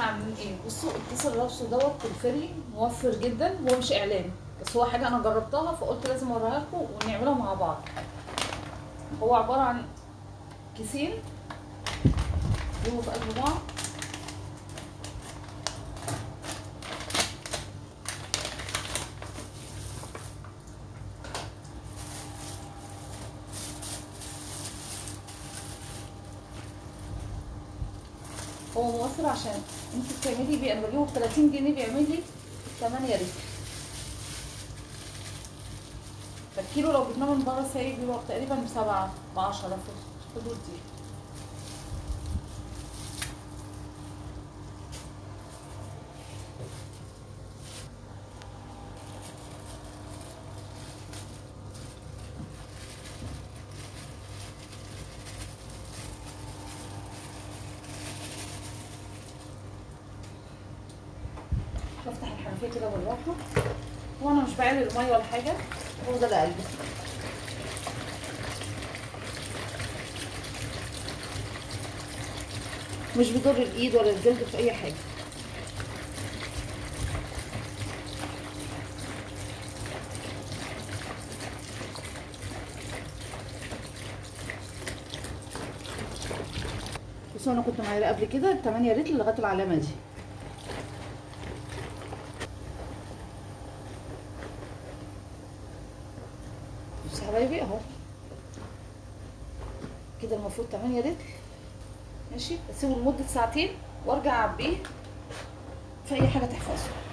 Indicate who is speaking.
Speaker 1: عاملين ايه؟ بصوا الكيس اللي لابسه دوت فري موفر جدا. هو مش اعلان بس هو حاجه انا جربتها فقلت لازم اوريها لكم ونعملها مع بعض. هو عباره عن كيسين يجوا في قلب بعض. هو موفر عشان انت بتعملي بيه، انا بجيبه ب 30 جنيه بيعمل لي 8 لتر. فالكيلو لو جبناه من بره سايب بيبقى تقريبا ب7 ب10 في الحدود دي. بفتح الحنفيه كده بالراحه وانا مش بعلي الميه ولا حاجه. هو ده اللي قلبي. مش بيضر الايد ولا الجلد في اي حاجه. بس انا كنت معايره قبل كده 8 رتل لغايه العلامه دي. بص يا حبايبي اهو كده المفروض 8 رتل. ماشي، اسيبه لمده ساعتين وارجع اعبيه في اي حاجه تحفظه.